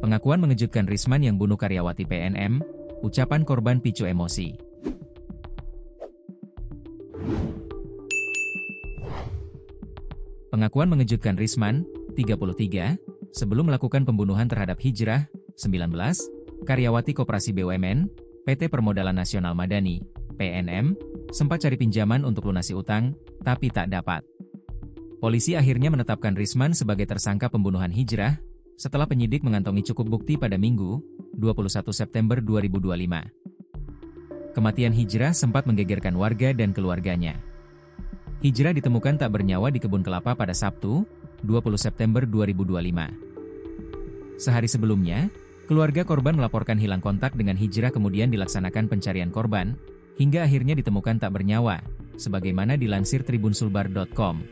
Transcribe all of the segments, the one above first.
Pengakuan mengejutkan Risman yang bunuh karyawati PNM, ucapan korban picu emosi. Pengakuan mengejutkan Risman, 33, sebelum melakukan pembunuhan terhadap Hijrah, 19, karyawati Koperasi BUMN, PT Permodalan Nasional Madani, PNM, sempat cari pinjaman untuk lunasi utang, tapi tak dapat. Polisi akhirnya menetapkan Risman sebagai tersangka pembunuhan Hijrah, setelah penyidik mengantongi cukup bukti pada Minggu, 21 September 2025. Kematian Hijrah sempat menggegerkan warga dan keluarganya. Hijrah ditemukan tak bernyawa di kebun kelapa pada Sabtu, 20 September 2025. Sehari sebelumnya, keluarga korban melaporkan hilang kontak dengan Hijrah, kemudian dilaksanakan pencarian korban, hingga akhirnya ditemukan tak bernyawa, sebagaimana dilansir tribunsulbar.com.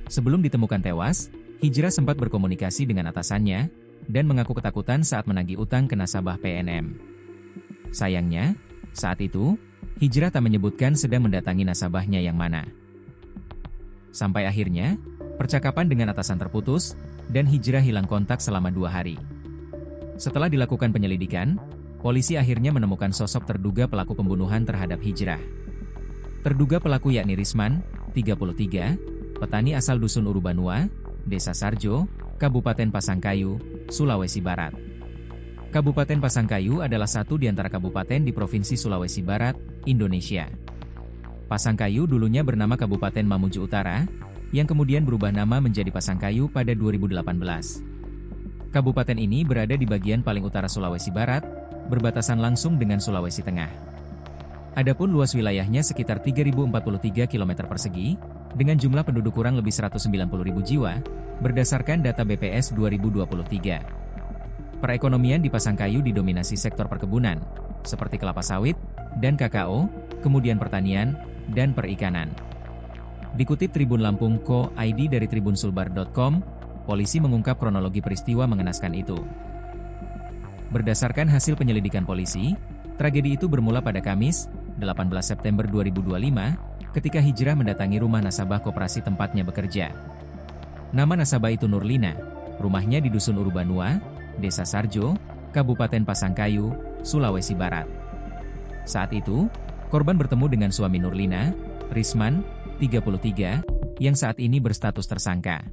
Sebelum ditemukan tewas, Hijrah sempat berkomunikasi dengan atasannya, dan mengaku ketakutan saat menagih utang ke nasabah PNM. Sayangnya, saat itu, Hijrah tak menyebutkan sedang mendatangi nasabahnya yang mana. Sampai akhirnya, percakapan dengan atasan terputus, dan Hijrah hilang kontak selama 2 hari. Setelah dilakukan penyelidikan, polisi akhirnya menemukan sosok terduga pelaku pembunuhan terhadap Hijrah. Terduga pelaku yakni Risman, 33, petani asal Dusun Urubanua, Desa Sarjo, Kabupaten Pasangkayu, Sulawesi Barat. Kabupaten Pasangkayu adalah satu di antara kabupaten di Provinsi Sulawesi Barat, Indonesia. Pasangkayu dulunya bernama Kabupaten Mamuju Utara, yang kemudian berubah nama menjadi Pasangkayu pada 2018. Kabupaten ini berada di bagian paling utara Sulawesi Barat, berbatasan langsung dengan Sulawesi Tengah. Adapun luas wilayahnya sekitar 3.043 km persegi, dengan jumlah penduduk kurang lebih 190.000 jiwa, berdasarkan data BPS 2023. Perekonomian di Pasangkayu didominasi sektor perkebunan, seperti kelapa sawit, dan kakao, kemudian pertanian, dan perikanan. Dikutip Tribun Lampung Co.id dari tribunsulbar.com, polisi mengungkap kronologi peristiwa mengenaskan itu. Berdasarkan hasil penyelidikan polisi, tragedi itu bermula pada Kamis, 18 September 2025, ketika Hijrah mendatangi rumah nasabah koperasi tempatnya bekerja. Nama nasabah itu Nurlina, rumahnya di Dusun Urubanua, Desa Sarjo, Kabupaten Pasangkayu, Sulawesi Barat. Saat itu, korban bertemu dengan suami Nurlina, Risman, 33, yang saat ini berstatus tersangka.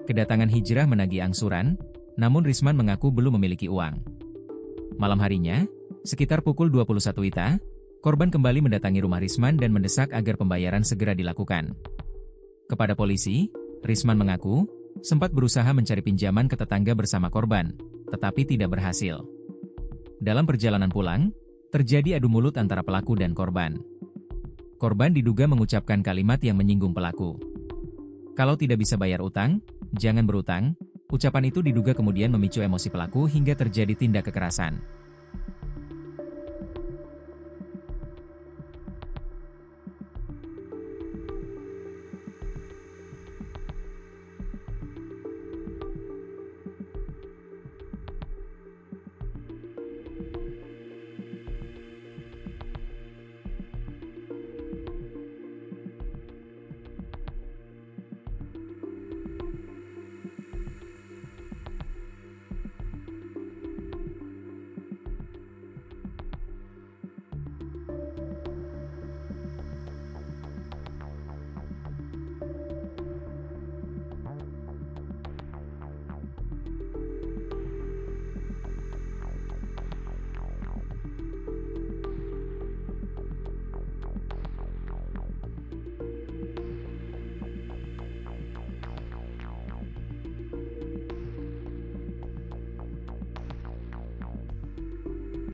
Kedatangan Hijrah menagih angsuran, namun Risman mengaku belum memiliki uang. Malam harinya, sekitar pukul 21 WITA, korban kembali mendatangi rumah Risman dan mendesak agar pembayaran segera dilakukan. Kepada polisi, Risman mengaku sempat berusaha mencari pinjaman ke tetangga bersama korban, tetapi tidak berhasil. Dalam perjalanan pulang, terjadi adu mulut antara pelaku dan korban. Korban diduga mengucapkan kalimat yang menyinggung pelaku. "Kalau tidak bisa bayar utang, jangan berutang." Ucapan itu diduga kemudian memicu emosi pelaku hingga terjadi tindak kekerasan.